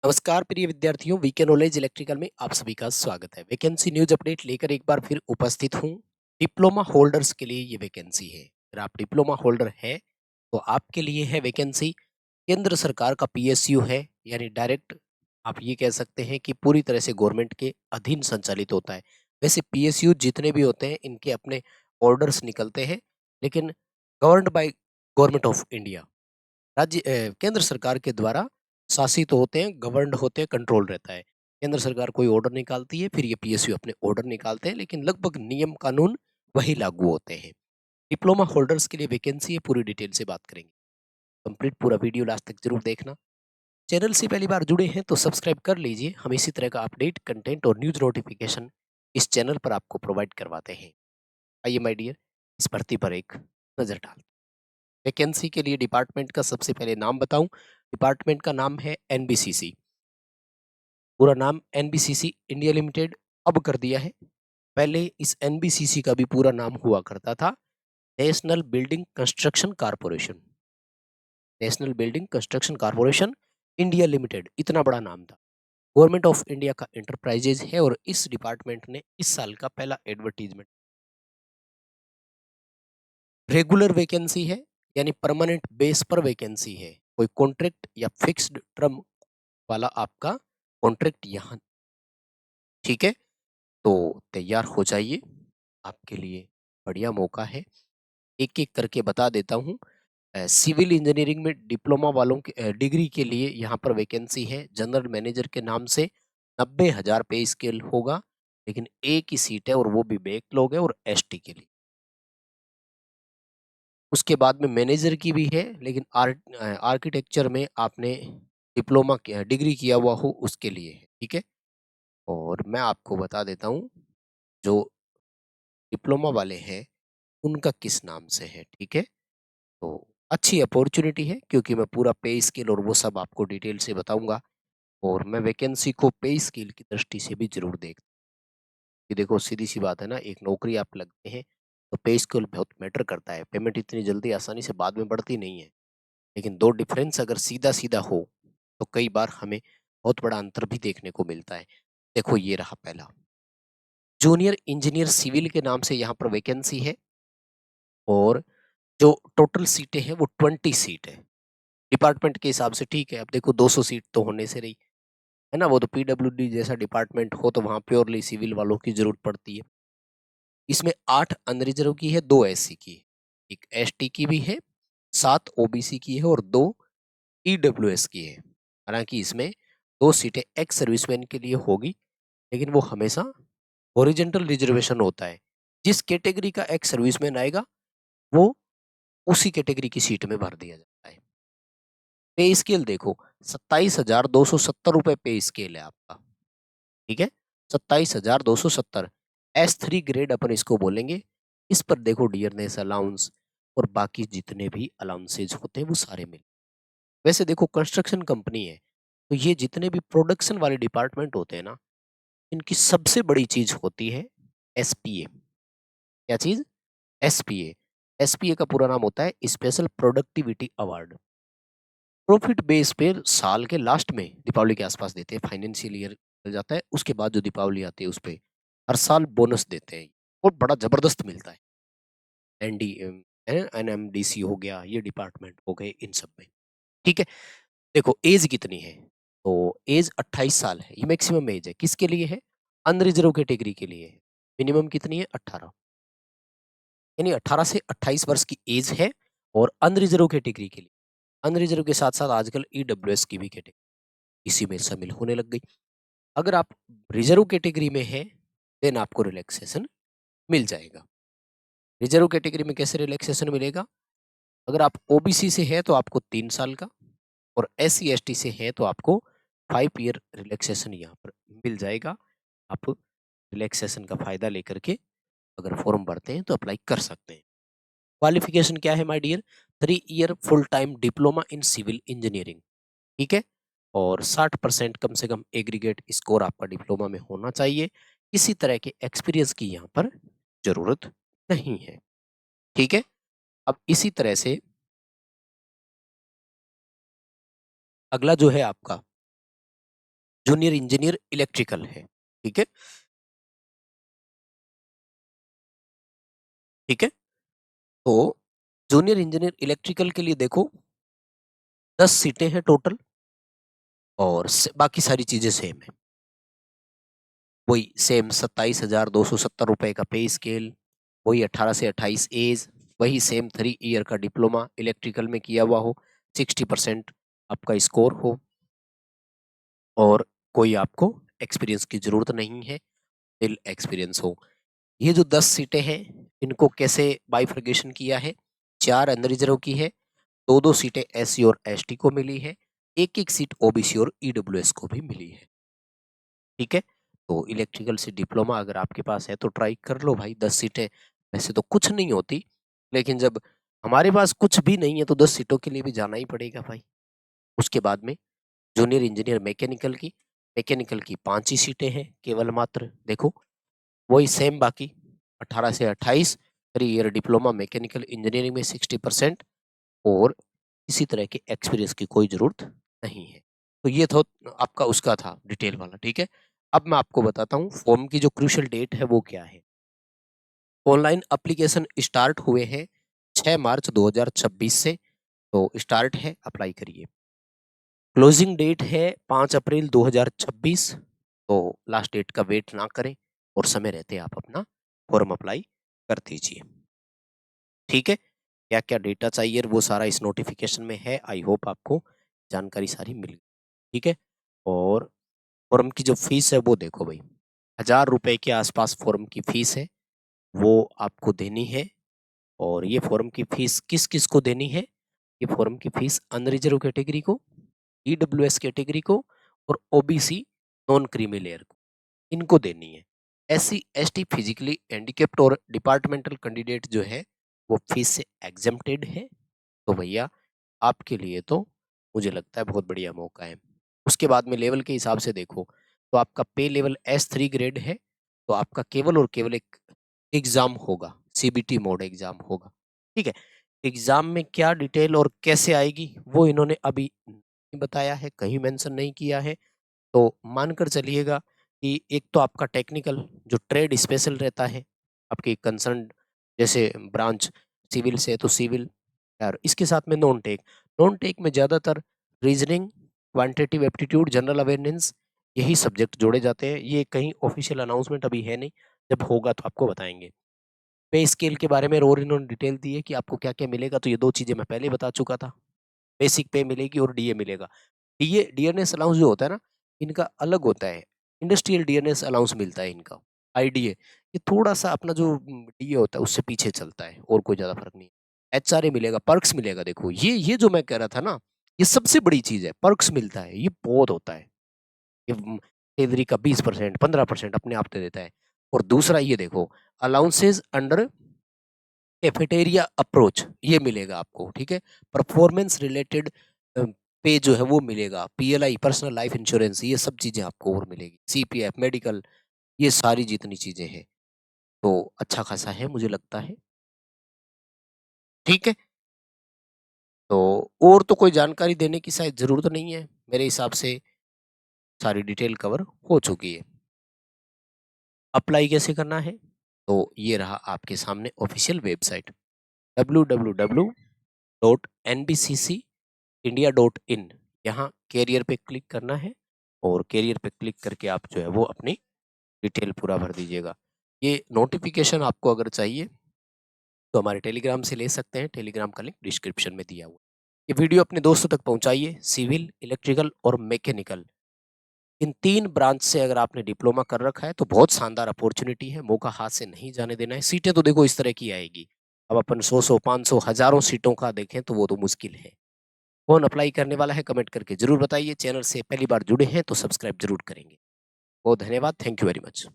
नमस्कार प्रिय विद्यार्थियों, वीके नॉलेज इलेक्ट्रिकल में आप सभी का स्वागत है। वैकेंसी न्यूज अपडेट लेकर एक बार फिर उपस्थित हूँ। डिप्लोमा होल्डर्स के लिए ये वैकेंसी है। अगर आप डिप्लोमा होल्डर है तो आपके लिए है वैकेंसी। केंद्र सरकार का पीएसयू है, यानी डायरेक्ट आप ये कह सकते हैं कि पूरी तरह से गवर्नमेंट के अधीन संचालित होता है। वैसे पीएसयू जितने भी होते हैं इनके अपने ऑर्डर्स निकलते हैं, लेकिन governed by government of India, केंद्र सरकार के द्वारा शासित होते हैं, गवर्नड होते हैं, कंट्रोल रहता है। केंद्र सरकार कोई ऑर्डर निकालती है, फिर ये पीएसयू अपने ऑर्डर निकालते हैं, लेकिन लगभग नियम कानून वही लागू होते हैं। डिप्लोमा होल्डर्स के लिए वैकेंसी है, पूरी डिटेल से बात करेंगे। कंप्लीट पूरा वीडियो लास्ट तक जरूर देखना। चैनल से पहली बार जुड़े हैं तो सब्सक्राइब कर लीजिए। हम इसी तरह का अपडेट, कंटेंट और न्यूज नोटिफिकेशन इस चैनल पर आपको प्रोवाइड करवाते हैं। आइए माय डियर, इस भर्ती पर एक नजर डाल। वैकेंसी के लिए डिपार्टमेंट का सबसे पहले नाम बताऊं। डिपार्टमेंट का नाम है एनबीसीसी। पूरा नाम एनबीसीसी इंडिया लिमिटेड अब कर दिया है। पहले इस एनबीसीसी का भी पूरा नाम हुआ करता था national building construction corporation. National building construction corporation India limited, इतना बड़ा नाम था। गवर्नमेंट ऑफ इंडिया का एंटरप्राइजेज है और इस डिपार्टमेंट ने इस साल का पहला एडवर्टीजमेंट। रेगुलर वैकेंसी है, यानी परमानेंट बेस पर वैकेंसी है। कोई कॉन्ट्रैक्ट या फिक्स्ड टर्म वाला आपका कॉन्ट्रैक्ट यहाँ, ठीक है। तो तैयार हो जाइए, आपके लिए बढ़िया मौका है। एक एक करके बता देता हूँ। सिविल इंजीनियरिंग में डिप्लोमा वालों के डिग्री के लिए यहाँ पर वैकेंसी है जनरल मैनेजर के नाम से। 90,000 पे स्केल होगा, लेकिन एक ही सीट है और वो भी बैकलॉग है और एसटी के लिए। उसके बाद में मैनेजर की भी है, लेकिन आर्किटेक्चर में आपने डिप्लोमा डिग्री किया हुआ हो उसके लिए है, ठीक है। और मैं आपको बता देता हूँ, जो डिप्लोमा वाले हैं उनका किस नाम से है, ठीक है। तो अच्छी अपॉर्चुनिटी है, क्योंकि मैं पूरा पे स्केल और वो सब आपको डिटेल से बताऊंगा। और मैं वैकेंसी को पे स्केल की दृष्टि से भी जरूर देख कि देखो, सीधी सी बात है ना, एक नौकरी आप लगते हैं तो पे स्केल बहुत मैटर करता है। पेमेंट इतनी जल्दी आसानी से बाद में बढ़ती नहीं है, लेकिन दो डिफरेंस अगर सीधा सीधा हो तो कई बार हमें बहुत बड़ा अंतर भी देखने को मिलता है। देखो, ये रहा पहला, जूनियर इंजीनियर सिविल के नाम से यहाँ पर वैकेंसी है। और जो टोटल सीटें हैं वो 20 सीट है डिपार्टमेंट के हिसाब से, ठीक है। अब देखो, 200 सीट तो होने से रही है ना, वो तो पीडब्ल्यूडी जैसा डिपार्टमेंट हो तो वहां प्योरली सिविल वालों की जरूरत पड़ती है। इसमें 8 अनरिजर्व की है, 2 एससी की है, एक एसटी की भी है, 7 ओबीसी की है और 2 ईडब्ल्यूएस की है। हालांकि इसमें 2 सीटें एक्स सर्विसमैन के लिए होगी, लेकिन वो हमेशा ओरिजेंटल रिजर्वेशन होता है। जिस कैटेगरी का एक्स सर्विसमैन आएगा वो उसी कैटेगरी की सीट में भर दिया जाता है। पे स्केल देखो, 27,270 रुपए पे स्केल है आपका, ठीक है। 27,270 S3 ग्रेड अपन इसको बोलेंगे। इस पर देखो डियरनेस अलाउंस और बाकी जितने भी अलाउंसेज होते हैं वो सारे मिल। वैसे देखो, कंस्ट्रक्शन कंपनी है तो ये जितने भी प्रोडक्शन वाले डिपार्टमेंट होते हैं ना, इनकी सबसे बड़ी चीज होती है एसपीए। क्या चीज? एसपीए। एसपीए का पूरा नाम होता है special productivity award. Profit base पे साल के लास्ट में दीपावली के आसपास देते हैं, फाइनेंशियल ईयर चल जाता है उसके बाद जो दीपावली आती है उस पे हर साल बोनस देते हैं और बड़ा जबरदस्त मिलता है। एनडी एनएमडीसी हो गया, ये डिपार्टमेंट हो गए, इन सब में, ठीक है। देखो, एज कितनी है, तो एज 28 साल है, ये मैक्सिमम एज है। किसके लिए है? अनरिजर्व कैटेगरी के लिए है। मिनिमम कितनी है? 18, यानी 18 से 28 वर्ष की एज है। और अनरिजर्व कैटेगरी के लिए, अनरिजर्व के साथ साथ आजकल ईडब्ल्यूएस की भी कैटेगरी इसी में शामिल होने लग गई। अगर आप रिजर्व कैटेगरी में हैं देन आपको रिलैक्सेशन मिल जाएगा। रिजर्व कैटेगरी में कैसे रिलैक्सेशन मिलेगा? अगर आप ओबीसी से हैं तो आपको 3 साल का, और एससी एसटी से हैं तो आपको 5 ईयर रिलैक्सेशन यहाँ पर मिल जाएगा। आप रिलैक्सेशन का फायदा लेकर के अगर फॉर्म भरते हैं तो अप्लाई कर सकते हैं। क्वालिफिकेशन क्या है my dear? 3 year full time diploma in civil engineering, ठीक है। और 60% कम से कम एग्रीगेट स्कोर आपका डिप्लोमा में होना चाहिए। किसी तरह के एक्सपीरियंस की यहाँ पर जरूरत नहीं है, ठीक है। अब इसी तरह से अगला जो है आपका जूनियर इंजीनियर इलेक्ट्रिकल है। ठीक है, ठीक है। तो जूनियर इंजीनियर इलेक्ट्रिकल के लिए देखो 10 सीटें हैं टोटल, और बाकी सारी चीजें सेम है। वही सेम 27,270 रुपए का पे स्केल, वही 18 से 28 एज, वही सेम 3 ईयर का डिप्लोमा इलेक्ट्रिकल में किया हुआ हो, 60% आपका स्कोर हो, और कोई आपको एक्सपीरियंस की जरूरत नहीं है, टिल एक्सपीरियंस हो। ये जो 10 सीटें हैं, इनको कैसे बाइफर्गेशन किया है, 4 अनरिजर्व की है, 2-2 सीटें SC और ST को मिली है, 1-1 सीट OBC और EWS को भी मिली है। ठीक है, तो इलेक्ट्रिकल से डिप्लोमा अगर आपके पास है तो ट्राई कर लो भाई। 10 सीटें वैसे तो कुछ नहीं होती, लेकिन जब हमारे पास कुछ भी नहीं है तो 10 सीटों के लिए भी जाना ही पड़ेगा भाई। उसके बाद में जूनियर इंजीनियर मैकेनिकल की 5 ही सीटें हैं केवल मात्र। देखो वही सेम बाकी 18 से 28, 3 ईयर डिप्लोमा मैकेनिकल इंजीनियरिंग में 60%, और इसी तरह के एक्सपीरियंस की कोई जरूरत नहीं है। तो ये था आपका उसका था डिटेल वाला। ठीक है, अब मैं आपको बताता हूँ फॉर्म की जो क्रूशियल डेट है वो क्या है। ऑनलाइन एप्लीकेशन स्टार्ट हुए हैं 6 मार्च 2026 से, तो स्टार्ट है, अप्लाई करिए। क्लोजिंग डेट है 5 अप्रैल 2026, तो लास्ट डेट का वेट ना करें और समय रहते आप अपना फॉर्म अप्लाई कर दीजिए। ठीक है, क्या क्या डेटा चाहिए वो सारा इस नोटिफिकेशन में है। आई होप आपको जानकारी सारी मिल गई। ठीक है, और फॉर्म की जो फीस है वो देखो भाई, 1000 रुपए के आसपास फॉर्म की फीस है, वो आपको देनी है। और ये फॉर्म की फीस किस किस को देनी है, ये फॉर्म की फीस अनरिजर्व कैटेगरी को, EWS कैटेगरी को, और OBC नॉन क्रीमी लेयर को, इनको देनी है। SC ST फिजिकली हैंडीकेप्ड और डिपार्टमेंटल कैंडिडेट जो है वो फीस से एग्जेम्प्टेड है। तो भैया आपके लिए तो मुझे लगता है बहुत बढ़िया मौका है। उसके बाद में लेवल के हिसाब से देखो तो आपका पे लेवल S3 ग्रेड है, तो आपका केवल और केवल एक एग्जाम होगा, CBT मोड एग्जाम होगा। ठीक है, एग्जाम में क्या डिटेल और कैसे आएगी वो इन्होंने अभी नहीं बताया है, कहीं मेंशन नहीं किया है। तो मानकर चलिएगा कि एक तो आपका टेक्निकल जो ट्रेड स्पेशल रहता है, आपकी कंसर्न जैसे ब्रांच सिविल से है तो सिविल, यार इसके साथ में नॉन टेक में ज़्यादातर reasoning, quantitative aptitude, general awareness, यही सब्जेक्ट जोड़े जाते हैं। ये कहीं ऑफिशियल अनाउंसमेंट अभी है नहीं, जब होगा तो आपको बताएंगे। पे स्केल के बारे में और इन्होंने डिटेल दी है कि आपको क्या क्या मिलेगा, तो ये 2 चीज़ें मैं पहले बता चुका था। बेसिक पे मिलेगी और DA मिलेगा। डीए डीएनएस अलाउंस जो होता है ना, इनका अलग होता है। इंडस्ट्रियल डीएनएस अलाउंस मिलता है इनका, IDA। ये थोड़ा-सा अपना जो डीए होता है उससे पीछे चलता है, और कोई ज़्यादा फ़र्क नहीं। HRA मिलेगा, पर्क्स मिलेगा। देखो ये जो मैं कह रहा था ना, ये सबसे बड़ी चीज़ है, पर्क्स मिलता है, ये बहुत होता है। ये सैलरी का 20%, 15% अपने आप दे देता है। और दूसरा ये देखो, अलाउंसेस अंडर कैफेटेरिया अप्रोच ये मिलेगा आपको। ठीक है, परफॉर्मेंस रिलेटेड पे जो है वो मिलेगा, PLI पर्सनल लाइफ इंश्योरेंस, ये सब चीजें आपको और मिलेगी, CPF मेडिकल, ये सारी जितनी चीजें हैं, तो अच्छा खासा है मुझे लगता है। ठीक है, तो और तो कोई जानकारी देने की शायद जरूरत नहीं है, मेरे हिसाब से सारी डिटेल कवर हो चुकी है। अप्लाई कैसे करना है, तो ये रहा आपके सामने ऑफिशियल वेबसाइट www.nbccindia.in। यहाँ कैरियर पे क्लिक करना है, और कैरियर पे क्लिक करके आप जो है वो अपनी डिटेल पूरा भर दीजिएगा। ये नोटिफिकेशन आपको अगर चाहिए तो हमारे टेलीग्राम से ले सकते हैं, टेलीग्राम का लिंक डिस्क्रिप्शन में दिया हुआ है। ये वीडियो अपने दोस्तों तक पहुंचाइए। सिविल, इलेक्ट्रिकल और मैकेनिकल, इन 3 ब्रांच से अगर आपने डिप्लोमा कर रखा है तो बहुत शानदार अपॉर्चुनिटी है, मौका हाथ से नहीं जाने देना है। सीटें तो देखो इस तरह की आएगी, अब अपन 100 500 हजारों सीटों का देखें तो वो तो मुश्किल है। कौन अप्लाई करने वाला है कमेंट करके जरूर बताइए। चैनल से पहली बार जुड़े हैं तो सब्सक्राइब जरूर करेंगे। बहुत धन्यवाद, थैंक यू वेरी मच।